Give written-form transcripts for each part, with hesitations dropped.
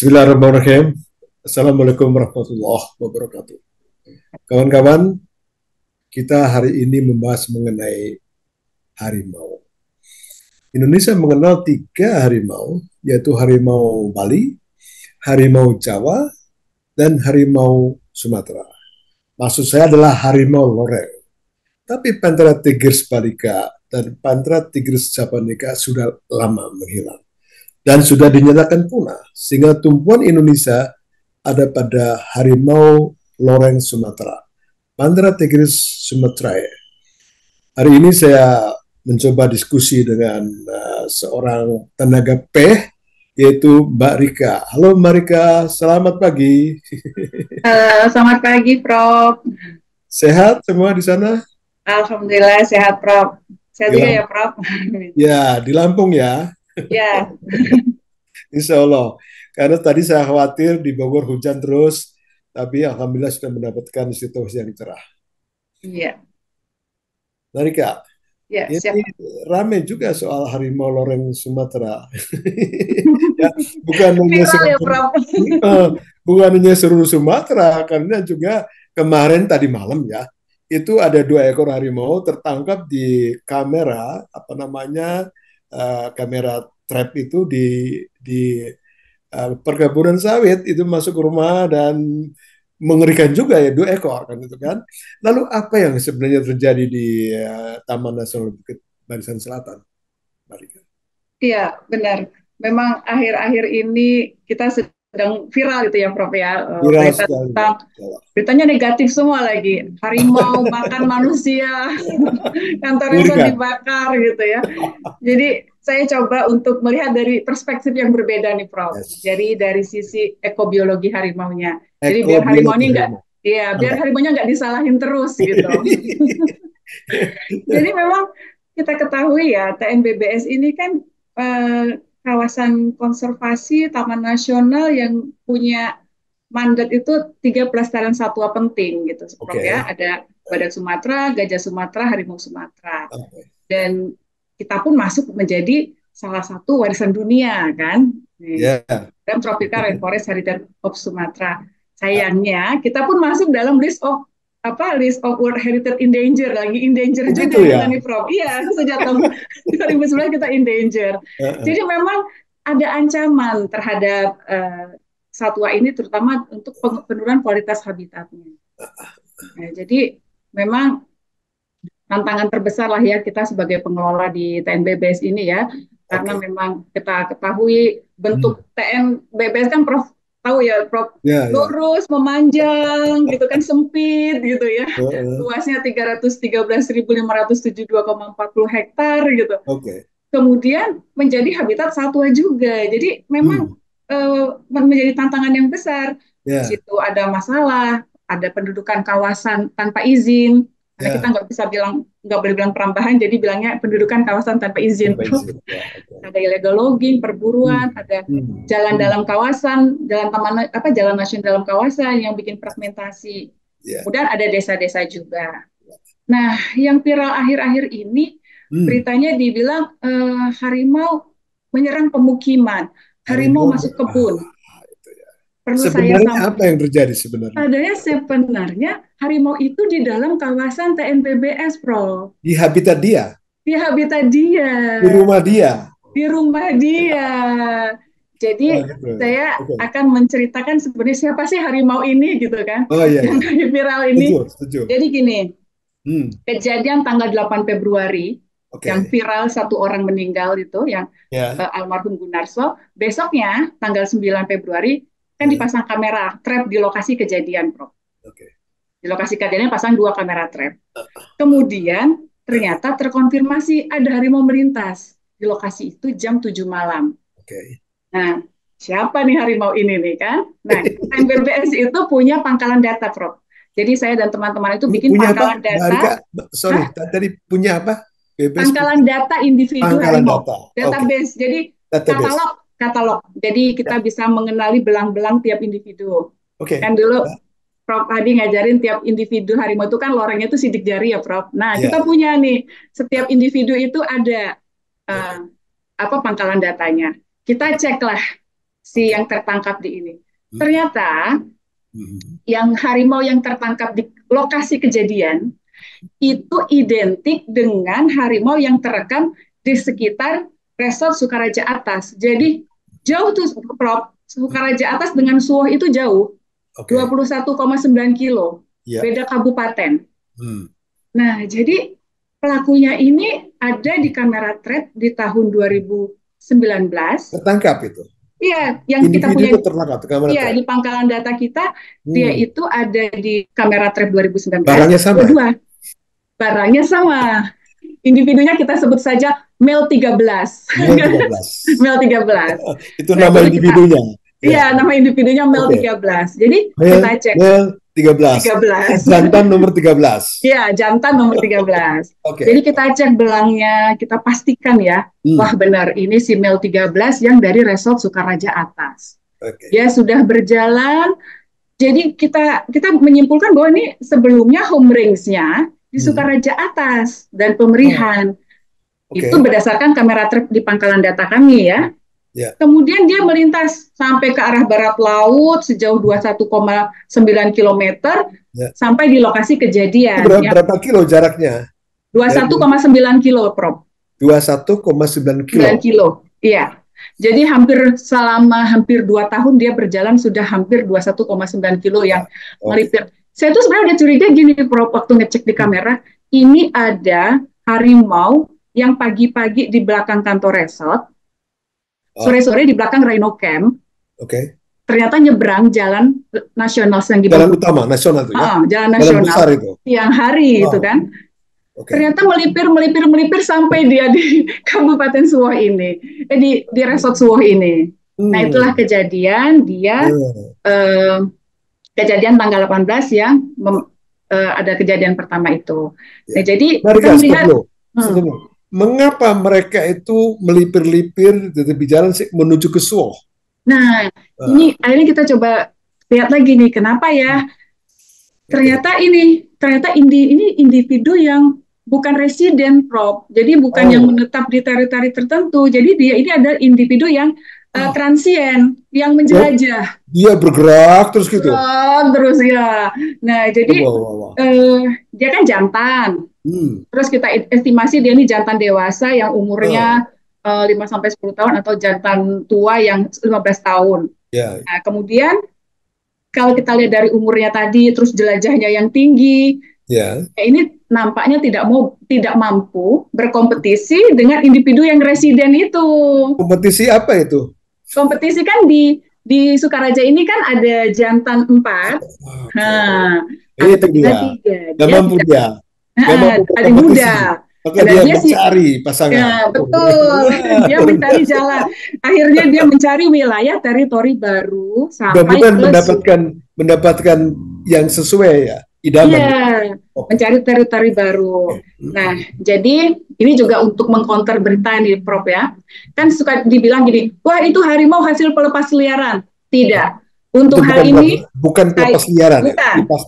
Bismillahirrahmanirrahim. Assalamualaikum warahmatullahi wabarakatuh. Kawan-kawan, kita hari ini membahas mengenai harimau. Indonesia mengenal 3 harimau, yaitu harimau Bali, harimau Jawa, dan harimau Sumatera. Maksud saya adalah harimau loreng. Tapi Panthera tigris balicka dan Panthera tigris javanica sudah lama menghilang dan sudah dinyatakan punah, sehingga tumpuan Indonesia ada pada harimau loreng Sumatera, Panthera tigris sumatrae. Hari ini saya mencoba diskusi dengan seorang tenaga yaitu Mbak Rika. Halo Mbak Rika, selamat pagi. Selamat pagi, Prof. Sehat semua di sana? Alhamdulillah sehat, Prof. Sehat juga ya, Prof. Ya, di Lampung ya. Ya. Insya Allah. Karena tadi saya khawatir di Bogor hujan terus, tapi alhamdulillah sudah mendapatkan situasi yang cerah. Iya. Mari Kak, Ya, ini siap. rame juga soal harimau loreng Sumatera. Ya, bukan hanya Viral ya, seluruh, Prof. bukan hanya seluruh Sumatera, karena juga kemarin tadi malam ya, itu ada 2 ekor harimau tertangkap di kamera, apa namanya, kamera trap itu di perkebunan sawit itu masuk ke rumah dan mengerikan juga ya 2 ekor kan itu kan. Lalu apa yang sebenarnya terjadi di Taman Nasional Bukit Barisan Selatan, Marika? Iya, benar. Memang akhir-akhir ini kita sedang viral itu ya, Prof ya. Viral Berita sekali ya. tentang beritanya negatif semua lagi. Harimau makan manusia, kantor Resort Mengerikan. dibakar gitu ya. Jadi saya coba untuk melihat dari perspektif yang berbeda nih, Prof. Yes. Jadi dari sisi ekobiologi harimaunya. Jadi biar harimau Ekobiologi ini enggak, harimau. ya biar Mantap. harimaunya nggak disalahin terus gitu. Jadi memang kita ketahui ya TNBBS ini kan kawasan konservasi Taman Nasional yang punya mandat itu 3 pelestarian satwa penting gitu, Prof ya. Oke. Ada badak Sumatera, gajah Sumatera, harimau Sumatera. Oke. Dan kita pun masuk menjadi salah satu warisan dunia kan. Ya. Dan Tropical Rainforest Heritage of Sumatera. Sayangnya kita pun masuk dalam list of World Heritage in Danger, lagi in danger Begitu juga kita ya. nih, Prof. Iya, sejak tahun 2011 kita in danger. Jadi memang ada ancaman terhadap satwa ini, terutama untuk penurunan kualitas habitatnya. Nah, jadi memang tantangan terbesar lah ya kita sebagai pengelola di TNBBS ini ya, karena Oke. memang kita ketahui Hmm. bentuk TNBBS kan, Prof tahu ya, Prof, Ya, ya. lurus memanjang gitu kan, sempit gitu ya, Uh, luasnya 313.572,40 hektar gitu, Oke. kemudian menjadi habitat satwa juga, jadi memang Hmm. menjadi tantangan yang besar. Di Ya, situ ada masalah, ada pendudukan kawasan tanpa izin, karena kita ya. nggak boleh bilang perambahan, jadi bilangnya pendudukan kawasan tanpa izin. Tanpa izin. Ya, oke. Ada illegal logging, perburuan, Hmm. ada Hmm. jalan Hmm. dalam kawasan, jalan nasional dalam kawasan yang bikin fragmentasi. Ya. Kemudian ada desa-desa juga. Nah, yang viral akhir-akhir ini Hmm. beritanya dibilang harimau menyerang pemukiman, harimau Harimau. masuk kebun. Itu ya. Perlu saya Sebenarnya apa sampaikan, yang terjadi sebenarnya? adanya sebenarnya harimau itu di dalam kawasan TNBBS, Prof. Di habitat dia, Di habitat dia, di rumah dia. di rumah dia. Oh, Jadi gitu. saya Oke. akan menceritakan sebenarnya siapa sih harimau ini gitu kan, Oh iya yang ya. viral Setuju, ini. setuju. Jadi gini, Hmm. kejadian tanggal 8 Februari yang Oke. viral, satu orang meninggal itu yang Ya. almarhum Gunarso. Besoknya tanggal 9 Februari kan Ya. dipasang kamera trap di lokasi kejadian, Prof. Oke. Di lokasi kejadian pasang 2 kamera trap. Kemudian ternyata terkonfirmasi ada harimau melintas di lokasi itu jam 7 malam. Oke. Nah, siapa nih harimau ini nih kan? Nah, MBBS itu punya pangkalan data, Prof. Jadi saya dan teman-teman itu bikin Punya apa, pangkalan Mbak Rika? data. Sorry, Hah? tadi punya apa? BBS punya Pangkalan data individu pangkalan harimau, data. Oke. database. Jadi Database. katalog. Jadi Ya. kita bisa mengenali belang-belang tiap individu. Oke. Kan dulu Prof Hadi ngajarin tiap individu harimau itu kan lorengnya itu sidik jari ya, Prof. Nah, Ya. kita punya nih, setiap individu itu ada Ya. uh, apa pangkalan datanya. Kita cek lah si yang tertangkap di ini. Ternyata yang harimau yang tertangkap di lokasi kejadian itu identik dengan harimau yang terekam di sekitar Resort Sukaraja Atas. Jadi jauh tuh, Prof. Sukaraja Atas dengan Suwoh itu jauh, 21,9 kilo, beda kabupaten. Nah, jadi pelakunya ini ada di kamera trap di tahun 2019. Tertangkap itu? Iya, yang individu kita punya iya, di pangkalan data kita, dia itu ada di kamera trap 2019. Barangnya sama? Barangnya sama. Individunya kita sebut saja Mel 13. Mel 13. Mel 13. Itu nama individunya? Iya, nama individunya Mel 13. Jadi kita cek. Mel 13. Jantan nomor 13. Iya, jantan nomor 13. Jadi kita cek belangnya, kita pastikan ya, wah benar, ini si Mel 13 yang dari Resort Sukaraja Atas. Dia sudah berjalan, jadi kita menyimpulkan bahwa ini sebelumnya home range-nya di Sukaraja Atas dan Pemerihan. Itu berdasarkan kamera trap di pangkalan data kami ya. Kemudian dia melintas sampai ke arah barat laut sejauh 21,9 km sampai di lokasi kejadian. Berapa kilo jaraknya? 21,9 kilo, Prof. 21,9 kilo. 9 kilo, iya. Jadi selama hampir 2 tahun dia berjalan sudah hampir 21,9 kilo yang melipir. Saya tuh sebenarnya udah curiga gini, Prof, waktu ngecek di kamera, ini ada harimau yang pagi-pagi di belakang kantor resort, sore-sore di belakang Rhino Camp. Ternyata nyebrang jalan nasional yang jalan utama nasional itu ya. Jalan nasional. Besar itu. Siang hari itu kan. Ternyata melipir sampai dia di Kabupaten Suwoh ini, di Resort Suwoh ini. Nah, itulah kejadian dia kejadian tanggal 18 yang ada kejadian pertama itu. Nah, jadi kita melihat mengapa mereka itu melipir-lipir di tepi jalan menuju ke Suwoh? Nah, ini akhirnya kita coba lihat lagi nih, kenapa ya? Ternyata ini individu yang bukan residen, Prof. Jadi bukan yang menetap di teritori tertentu. Jadi dia ini ada individu yang transien, yang menjelajah. Dia bergerak terus gitu? Terus ya. Nah, jadi dia kan jantan. Terus kita estimasi dia ini jantan dewasa yang umurnya 5-10 tahun atau jantan tua yang 15 tahun. Nah, kemudian kalau kita lihat dari umurnya tadi, terus jelajahnya yang tinggi, ini nampaknya tidak mampu berkompetisi dengan individu yang residen itu. Kompetisi apa itu? Kompetisi kan di Sukaraja ini kan ada jantan 4. Nah, itu dia. Dia mampu dia. Ada muda. Maka dia mencari pasangan. Ya, betul. Dia mencari jalan. Akhirnya dia mencari wilayah teritori baru sampai mendapatkan yang sesuai ya. Idaman. Iya, mencari teritori baru. Nah, jadi ini juga untuk mengcounter berita nih, Prof ya. Kan suka dibilang gini, wah itu harimau hasil pelepas liaran. Tidak. Untuk hal ini bukan pelepas liaran.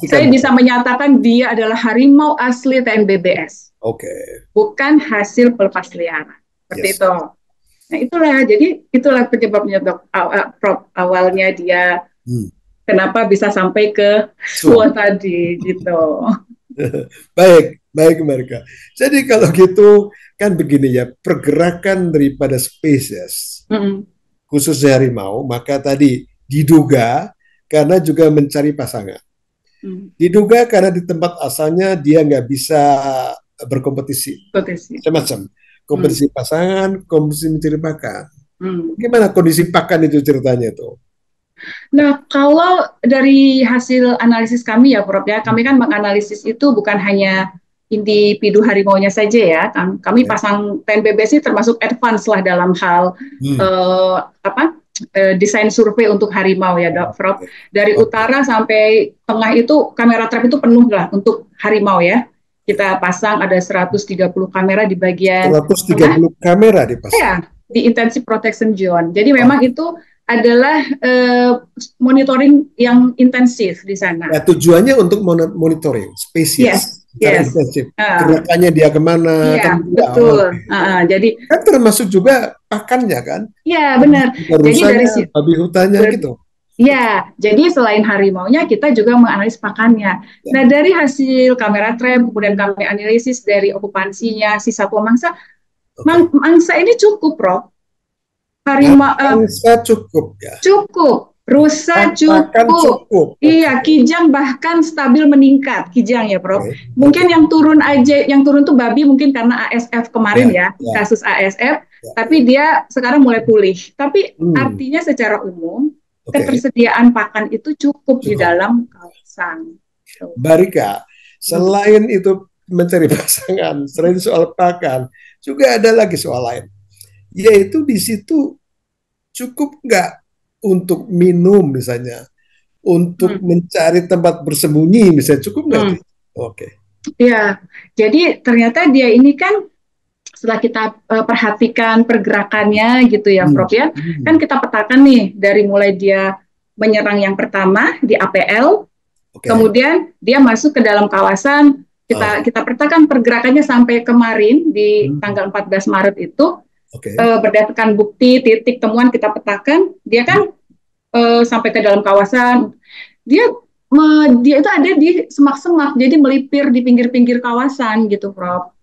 Saya bisa menyatakan dia adalah harimau asli TNBBS. Bukan hasil pelepas liaran. Seperti itu. Nah, itulah penyebabnya, Prof. Awalnya dia kenapa bisa sampai ke Suwoh tadi gitu. Baik mereka. Jadi kalau gitu kan begini ya, pergerakan daripada spesies khususnya harimau, maka tadi diduga karena juga mencari pasangan. Diduga karena di tempat asalnya dia nggak bisa berkompetisi. Macam kompetisi pasangan, kompetisi mencari pakan. Gimana kondisi pakan itu ceritanya itu? Nah, kalau dari hasil analisis kami ya, Prof ya, kami kan menganalisis itu bukan hanya individu harimaunya saja ya. Kami pasang TNBBS ini termasuk advance lah dalam hal desain survei untuk harimau ya, Prof. Dari utara sampai tengah itu kamera trap itu penuh lah untuk harimau ya. Kita pasang ada 130 kamera di bagian 130 kamera dipasang. Ya, di intensive protection zone. Jadi memang itu adalah monitoring yang intensif di sana. Ya, tujuannya untuk monitoring spesies secara Yes. intensif. Gerakannya dia kemana? Iya, kan betul. Jadi kan termasuk juga pakannya kan? Iya, benar. Jadi dari situ, babi hutannya gitu. ya, jadi selain harimaunya, kita juga menganalisis pakannya. Ya. Nah, dari hasil kamera trap, kemudian kami analisis dari okupansinya si satwa mangsa, mangsa ini cukup, Prof. Harimau mangsa cukup ya. Cukup, rusa cukup. Iya, kijang bahkan stabil meningkat, kijang ya, Prof. Mungkin yang turun aja, yang turun tuh babi mungkin karena ASF kemarin kasus ASF, tapi dia sekarang mulai pulih. Tapi artinya secara umum ketersediaan pakan itu cukup di dalam kawasan. Mbak Rika, selain itu mencari pasangan, selain soal pakan, juga ada lagi soal lain, yaitu di situ cukup nggak untuk minum misalnya, untuk mencari tempat bersembunyi misalnya, cukup nggak? Ya, jadi ternyata dia ini kan setelah kita perhatikan pergerakannya gitu ya, Prof ya, kan kita petakan nih dari mulai dia menyerang yang pertama di APL, kemudian dia masuk ke dalam kawasan, kita petakan pergerakannya sampai kemarin di tanggal 14 Maret itu, berdasarkan bukti titik temuan kita petakan, dia kan sampai ke dalam kawasan, dia itu ada di semak-semak, jadi melipir di pinggir-pinggir kawasan gitu, Prof.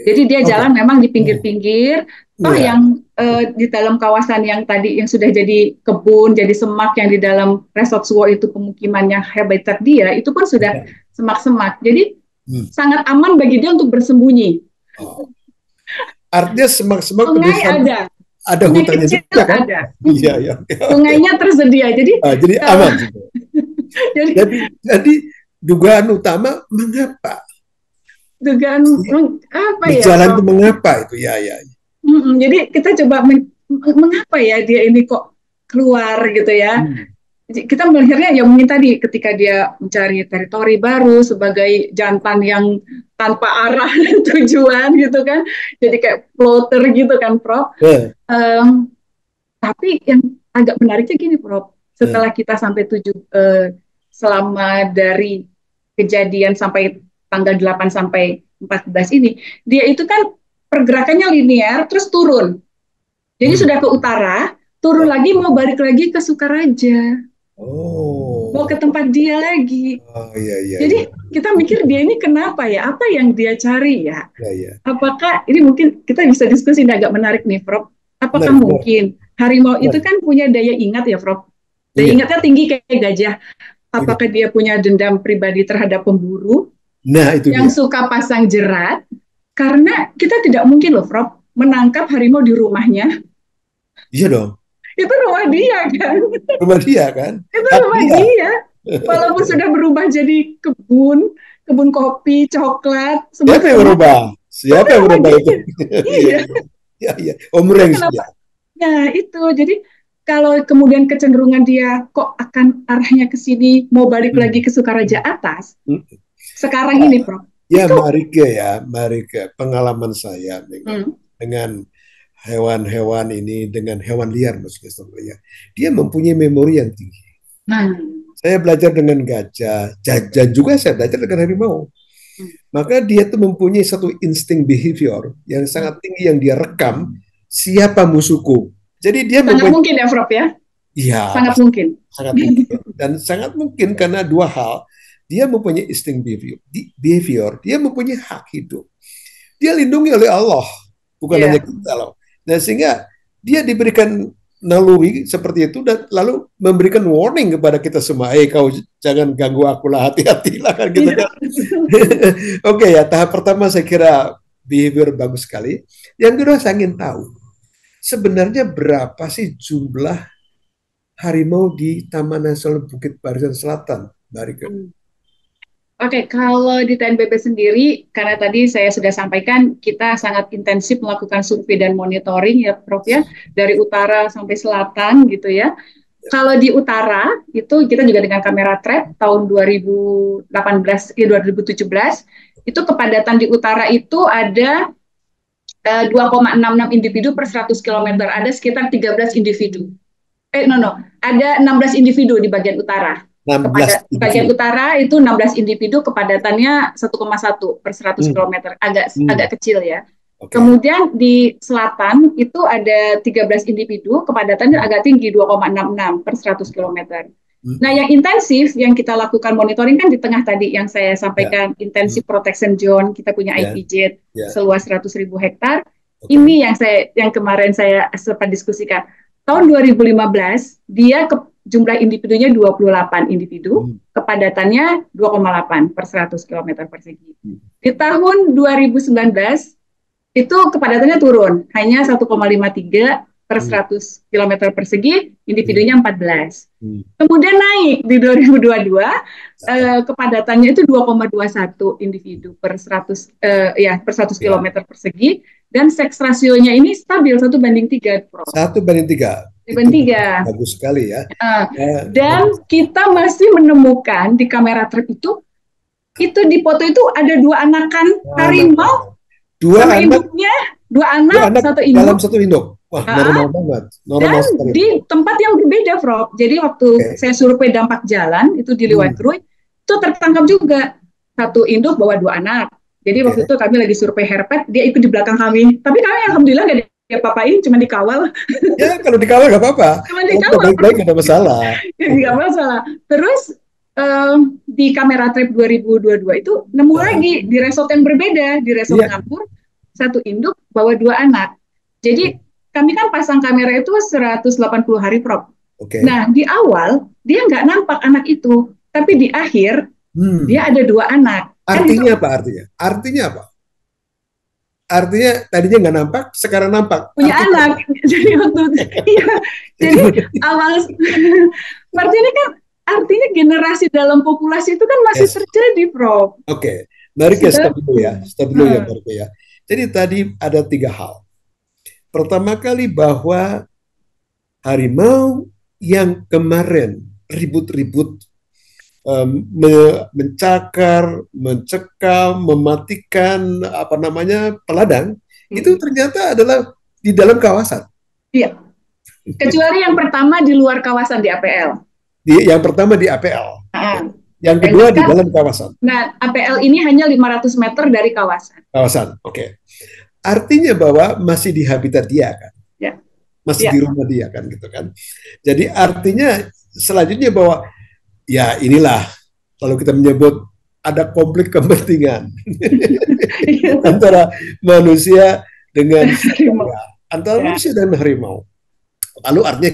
Jadi dia jalan memang di pinggir-pinggir, toh yang di dalam kawasan yang tadi yang sudah jadi kebun, jadi semak yang di dalam Resort Suwo itu pemukimannya habitat dia, itu pun sudah semak-semak. Jadi sangat aman bagi dia untuk bersembunyi. Artinya semak-semak ada hutannya juga kan? Iya. Sungainya tersedia, jadi aman. jadi dugaan utama mengapa? Dugaan apa ya? Jalan itu mengapa itu ya. Jadi kita coba mengapa ya dia ini kok keluar gitu ya. Kita melihatnya ya mungkin tadi ketika dia mencari teritori baru sebagai jantan yang tanpa arah dan tujuan gitu kan. Jadi kayak floater gitu kan, Prof. Tapi yang agak menariknya gini, Prof. Setelah kita sampai selama dari kejadian sampai tanggal 8 sampai 14 ini, dia itu kan pergerakannya linear terus turun. Jadi sudah ke utara, turun lagi mau balik lagi ke Sukaraja. Mau ke tempat dia lagi. Jadi kita mikir dia ini kenapa ya? Apa yang dia cari ya? Apakah ini mungkin kita bisa diskusi, ini agak menarik nih, Prof. Apakah mungkin harimau itu kan punya daya ingat ya, Prof? Daya ingatnya tinggi kayak gajah. Apakah dia punya dendam pribadi terhadap pemburu? Nah, itu yang suka pasang jerat, karena kita tidak mungkin loh, Prof, menangkap harimau di rumahnya. Iya dong. Itu rumah dia kan. Rumah dia kan. Itu rumah dia. Walaupun sudah berubah jadi kebun kopi, coklat. Siapa yang berubah? Siapa yang berubah itu? Iya. Om Rengs ya. Nah itu, jadi kalau kemudian kecenderungan dia kok akan arahnya ke sini, mau balik lagi ke Sukaraja atas. Sekarang ini, Prof. Ya, Marika, pengalaman saya dengan hewan-hewan ini, dengan hewan liar maksudnya, dia mempunyai memori yang tinggi. Saya belajar dengan gajah, dan juga saya belajar dengan harimau. Maka dia tuh mempunyai satu insting behavior yang sangat tinggi yang dia rekam siapa musuhku. Jadi dia sangat mungkin ya, Prof ya? Iya. Sangat mungkin. Dan sangat mungkin karena dua hal. Dia mempunyai insting behavior, dia mempunyai hak hidup. Dia lindungi oleh Allah, bukan hanya kita loh. Dan sehingga dia diberikan naluri seperti itu dan lalu memberikan warning kepada kita semua, kau jangan ganggu aku lah, hati-hatilah kan gitu kan. Oke ya, tahap pertama saya kira behavior bagus sekali. Yang kedua saya ingin tahu, sebenarnya berapa sih jumlah harimau di Taman Nasional Bukit Barisan Selatan, Mbak Rika? Oke, kalau di TNBB sendiri, karena tadi saya sudah sampaikan, kita sangat intensif melakukan survei dan monitoring ya, Prof ya, dari utara sampai selatan gitu ya. Kalau di utara, itu kita juga dengan kamera trap tahun 2017, itu kepadatan di utara itu ada 2,66 individu per 100 km, ada sekitar 13 individu. ada 16 individu di bagian utara. 16 individu. Bagian utara itu 16 individu, kepadatannya 1,1 per 100 km, agak kecil ya. Okay. Kemudian di selatan itu ada 13 individu, kepadatannya agak tinggi 2,66 per 100 km. Nah, yang intensif yang kita lakukan monitoring kan di tengah tadi yang saya sampaikan, intensive protection zone, kita punya IPZ seluas 100.000 hektar. Okay. Ini yang kemarin saya sempat diskusikan. Tahun 2015 dia jumlah individunya 28 individu, kepadatannya 2,8 per 100 km persegi. Di tahun 2019 itu kepadatannya turun, hanya 1,53 per 100 km persegi, individunya 14. Kemudian naik di 2022, kepadatannya itu 2,21 individu per 100 km persegi, dan seks rasionya ini stabil 1:3, Prof. 1:3. 1:3. Bagus sekali ya. Dan kita masih menemukan di kamera trap itu di foto itu ada 2 anakan harimau, sama induknya, 2 anak, 1 induk. Dalam 1 induk. Wah, normal banget. Normal dan sekali. Di tempat yang berbeda, Prof. Jadi waktu saya survei dampak jalan itu di Liwadrui, itu tertangkap juga 1 induk bawa 2 anak. Jadi waktu itu kami lagi survei herpet, dia ikut di belakang kami. Tapi kami alhamdulillah nggak diapa-apain, cuma dikawal. Ya, kalau dikawal nggak apa-apa. Cuma dikawal. Baik-baik, nggak ada masalah. Nggak masalah. Terus di kamera trap 2022 itu nemu lagi di resort yang berbeda, di resort Ngapur, 1 induk bawa 2 anak. Jadi kami kan pasang kamera itu 180 hari, Prof. Okay. Nah, di awal dia nggak nampak anak itu, tapi di akhir dia ada 2 anak. Artinya apa artinya? Artinya apa? Artinya tadinya nggak nampak, sekarang nampak. Punya anak. Jadi jadi awal berarti ini kan artinya generasi dalam populasi itu kan masih terjadi, Prof. Oke. Mari kita stop dulu ya. Jadi tadi ada 3 hal. Pertama kali bahwa harimau yang kemarin ribut-ribut mencakar, mencekal, mematikan peladang, itu ternyata adalah di dalam kawasan. Iya. Kecuali yang pertama di luar kawasan di APL. Yang pertama di APL. Yang kedua di dalam kawasan. Nah, APL ini hanya 500 meter dari kawasan. Kawasan, oke. Artinya bahwa masih di habitat dia kan, masih di rumah dia kan, gitu kan. Jadi artinya selanjutnya bahwa ya inilah kalau kita menyebut ada konflik kepentingan antara manusia dengan antara manusia dan harimau. Lalu artinya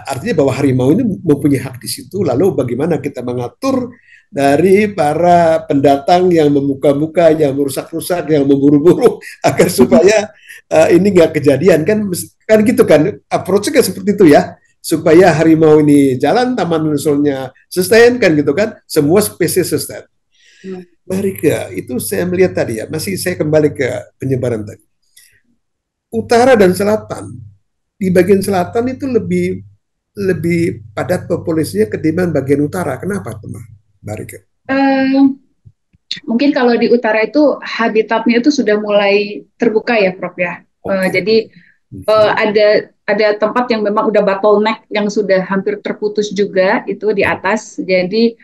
artinya bahwa harimau ini mempunyai hak di situ. Lalu bagaimana kita mengatur dari para pendatang yang memuka-muka, yang merusak-rusak, yang memburu-buru agar supaya ini nggak kejadian kan gitu kan, approach-nya seperti itu ya, supaya harimau ini jalan, taman nasionalnya sustain kan gitu kan, semua spesies sustain. Mari itu saya melihat tadi ya, masih saya kembali ke penyebaran tadi. Utara dan selatan, di bagian selatan itu lebih padat populasinya ketimbang bagian utara. Kenapa, teman? Mungkin kalau di utara itu habitatnya itu sudah mulai terbuka ya, Prof ya. Jadi ada tempat yang memang udah bottleneck yang sudah hampir terputus juga itu di atas. Jadi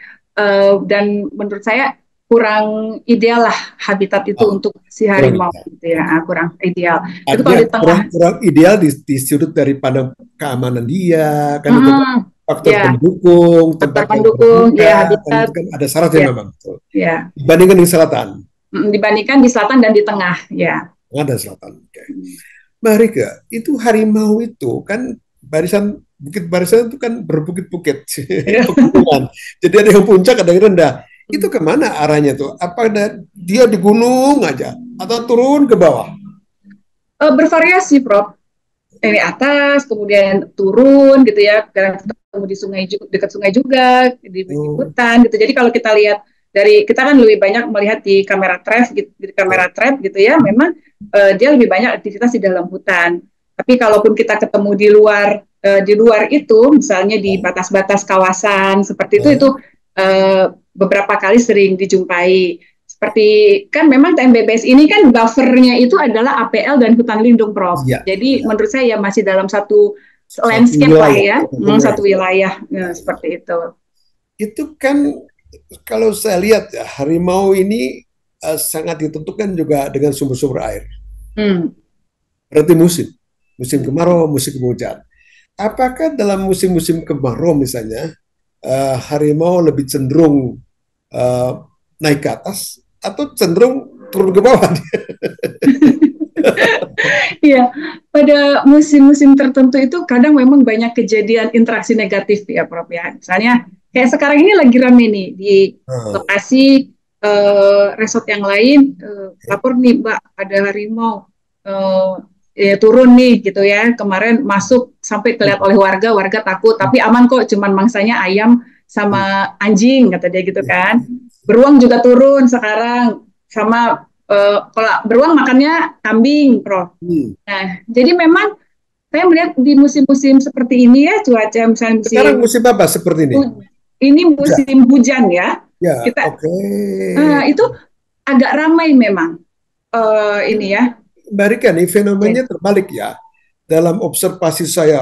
dan menurut saya kurang ideal lah habitat itu untuk si harimau gitu ya, kurang ideal. Itu kalau di tengah kurang ideal di sudut daripada keamanan dia kan faktor pendukung, tempat pendukung, habitat kan ada syaratnya memang. Dibandingkan di selatan. Dibandingkan di selatan dan di tengah, ya. Tengah dan selatan. Mari itu harimau itu kan barisan itu kan berbukit-bukit. Jadi ada yang puncak, ada yang rendah. Itu kemana arahnya tuh? Apa dia di gunung aja atau turun ke bawah? Bervariasi, Prof. Ini atas, kemudian turun gitu ya. Ketemu di sungai, dekat sungai juga, di hutan gitu. Jadi kalau kita lihat kita kan lebih banyak melihat di kamera trap gitu ya. Memang dia lebih banyak aktivitas di dalam hutan. Tapi kalaupun kita ketemu di luar itu, misalnya di batas-batas kawasan seperti itu beberapa kali sering dijumpai. Seperti kan memang TMBBS ini kan buffernya itu adalah APL dan hutan lindung, Prof. Jadi menurut saya ya masih dalam satu landscape lah ya, satu satu wilayah seperti itu. Itu kan kalau saya lihat ya, harimau ini sangat ditentukan juga dengan sumber-sumber air. Berarti musim kemarau, musim hujan. Apakah dalam musim-musim kemarau misalnya harimau lebih cenderung naik ke atas atau cenderung turun ke bawah? Iya, pada musim-musim tertentu itu kadang memang banyak kejadian interaksi negatif ya, Prof ya. Misalnya kayak sekarang ini lagi rame nih di lokasi resort yang lain, lapor nih Mbak ada harimau ya, turun nih gitu ya. Kemarin masuk sampai kelihatan oleh warga, warga takut, tapi aman kok, cuman mangsanya ayam sama anjing kata dia gitu kan. Beruang juga turun sekarang sama kalau beruang makannya kambing, Prof. Nah, jadi memang saya melihat di musim-musim seperti ini ya, cuaca misalnya sekarang musim apa seperti ini? Ini musim hujan ya. Ya, kita itu agak ramai memang ini ya. Mbak Rika, nih fenomenanya terbalik ya. Dalam observasi saya,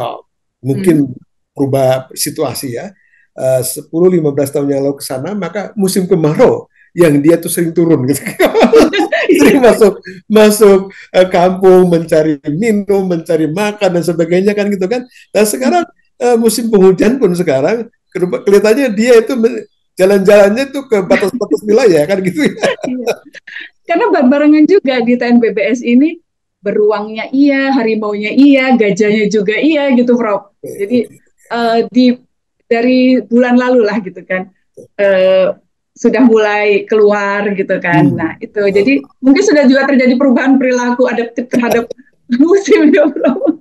mungkin berubah situasi ya. 10-15 tahun yang lalu ke sana, maka musim kemarau yang dia tuh sering turun gitu. Sering masuk kampung mencari minum, mencari makan dan sebagainya kan gitu kan. Dan sekarang musim penghujan pun sekarang kelihatannya dia itu jalan-jalannya tuh ke batas-batas wilayah kan gitu ya. Karena barengan juga di TNBBS ini beruangnya iya, harimaunya iya, gajahnya juga iya gitu, Prof. Jadi dari bulan lalu lah gitu kan. Sudah mulai keluar gitu kan. Nah, itu. Jadi mungkin sudah juga terjadi perubahan perilaku adaptif terhadap musim ya, Prof.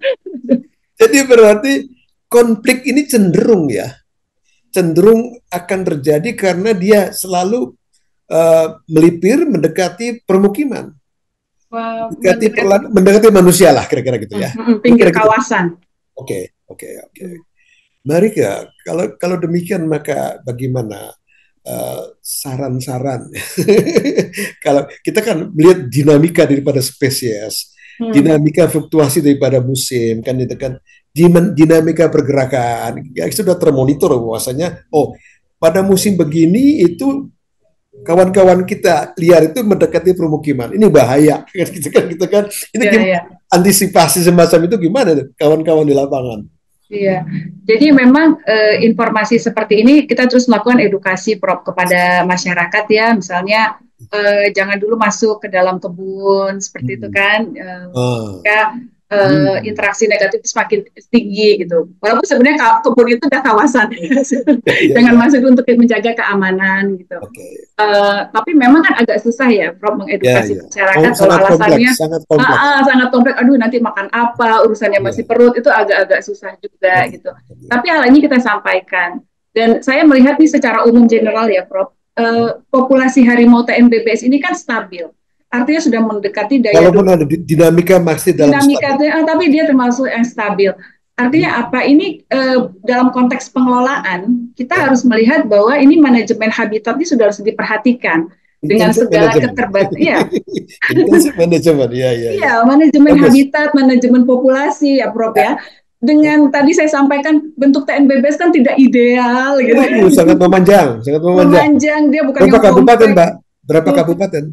Jadi berarti konflik ini cenderung akan terjadi karena dia selalu melipir mendekati permukiman. Mendekati manusia lah kira-kira gitu ya. Pinggir kawasan. Oke. Mari ya, kalau demikian maka bagaimana saran-saran? Kalau kita kan melihat dinamika daripada spesies, dinamika fluktuasi daripada musim, kan itu kan dinamika pergerakan, ya sudah termonitor bahwasanya pada musim begini itu kawan-kawan kita liar itu mendekati permukiman, ini bahaya gitu kan. Ini antisipasi semacam itu gimana kawan-kawan di lapangan? Iya, jadi memang informasi seperti ini kita terus melakukan edukasi, Prof, kepada masyarakat ya, misalnya jangan dulu masuk ke dalam kebun seperti itu kan, interaksi negatif semakin tinggi gitu. Walaupun sebenarnya kebun itu udah kawasan, jangan masuk untuk menjaga keamanan gitu. Tapi memang kan agak susah ya, Prof, mengedukasi masyarakat kalau alasannya sangat kompleks. Aduh nanti makan apa, urusannya masih perut, itu agak-agak susah juga gitu. Tapi hal ini kita sampaikan. Dan saya melihat nih secara umum general ya, Prof, populasi harimau TNBBS ini kan stabil. Artinya sudah mendekati daya. Walaupun ada dinamika masih dalam tapi dia termasuk yang stabil. Artinya apa? Ini dalam konteks pengelolaan kita harus melihat bahwa ini manajemen habitat ini sudah harus diperhatikan dengan segala keterbatasan. Manajemen habitat, manajemen populasi ya, Prof ya. Dengan tadi saya sampaikan bentuk TNBBS kan tidak ideal gitu. Sangat memanjang, Dia bukan berapa kabupaten, Mbak? Berapa kabupaten?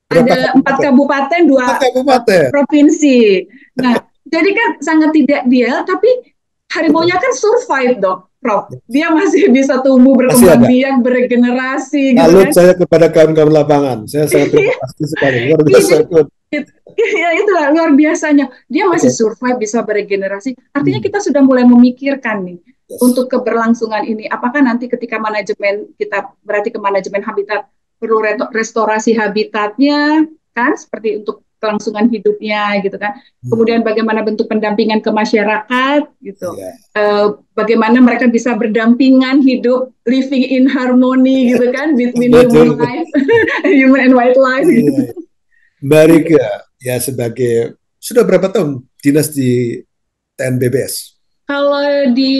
Ada 4 kabupaten, 2 provinsi. Nah, jadi kan sangat tidak ideal, tapi harimaunya kan survive, Prof. Dia masih bisa tumbuh, berkembang biak, beregenerasi. Salut saya kepada kawan-kawan lapangan. Saya sangat terima kasih sekali. Luar biasa. Ya itulah luar biasanya. Dia masih survive, bisa beregenerasi. Artinya kita sudah mulai memikirkan nih untuk keberlangsungan ini. Apakah nanti ketika manajemen kita berarti ke manajemen habitat perlu restorasi habitatnya kan, seperti untuk kelangsungan hidupnya gitu kan. Kemudian bagaimana bentuk pendampingan ke masyarakat gitu. Bagaimana mereka bisa berdampingan hidup, living in harmony gitu kan, between human and wildlife gitu. Mbak Rika, ya sebagai sudah berapa tahun dinas di TNBBS? Kalau di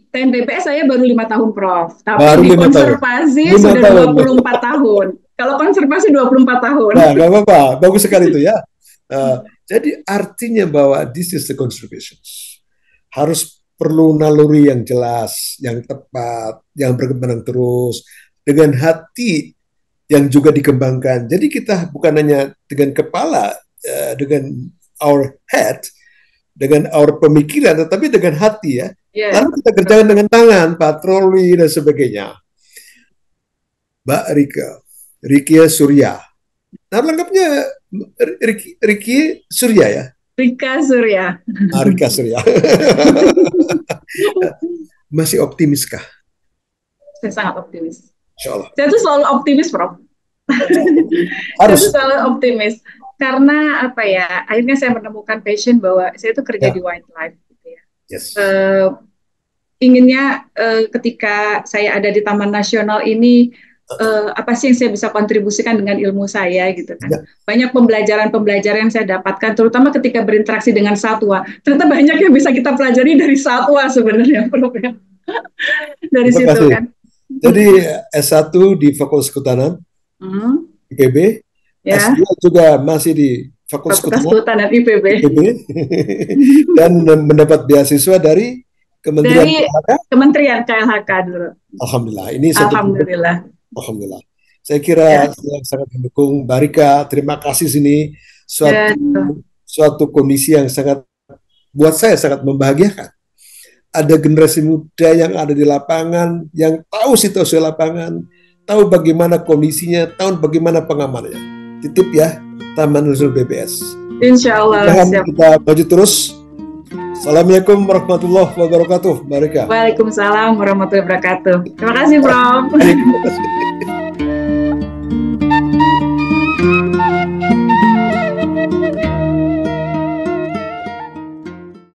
TNBBS saya baru 5 tahun, Prof. Tapi di konservasi sudah 24 tahun. Kalau konservasi 24 tahun. Nah, nggak apa-apa. Bagus sekali itu ya. Jadi artinya bahwa this is the conservation. Harus perlu naluri yang jelas, yang tepat, yang berkembang terus, dengan hati yang juga dikembangkan. Jadi kita bukan hanya dengan kepala, dengan our head, dengan our pemikiran, tetapi dengan hati ya. Lalu kita kerjakan dengan tangan, patroli dan sebagainya. Mbak Rikia Surya. Nah, lengkapnya Riki Surya ya? Rika Surya. Rika Surya. Masih optimiskah? Saya sangat optimis. Insya Allah. Saya tuh selalu optimis, Prof. Harus. Saya tuh selalu optimis. Karena apa ya, akhirnya saya menemukan passion bahwa saya itu kerja di wildlife. Gitu ya. Yes. Inginnya ketika saya ada di Taman Nasional ini, apa sih yang saya bisa kontribusikan dengan ilmu saya gitu kan. Banyak pembelajaran yang saya dapatkan, terutama ketika berinteraksi dengan satwa. Ternyata banyak yang bisa kita pelajari dari satwa sebenarnya, Prof. Dari situ kasih. Kan. Jadi S1 di Fakultas Kehutanan, IPB, S2 juga masih di Fakultas Kehutanan IPB. Dan mendapat beasiswa dari Kementerian KLHK dulu. Alhamdulillah. Ini Alhamdulillah. Saya kira saya sangat mendukung Mbak Rika. Terima kasih sini suatu kondisi yang buat saya sangat membahagiakan. Ada generasi muda yang ada di lapangan, yang tahu situasi lapangan, tahu bagaimana kondisinya, tahu bagaimana pengamanannya. Titip ya, Taman Nasional BBS. Insya Allah. Kita maju terus. Assalamualaikum warahmatullahi wabarakatuh, Mbak Rika. Waalaikumsalam warahmatullahi wabarakatuh. Terima kasih, Prof.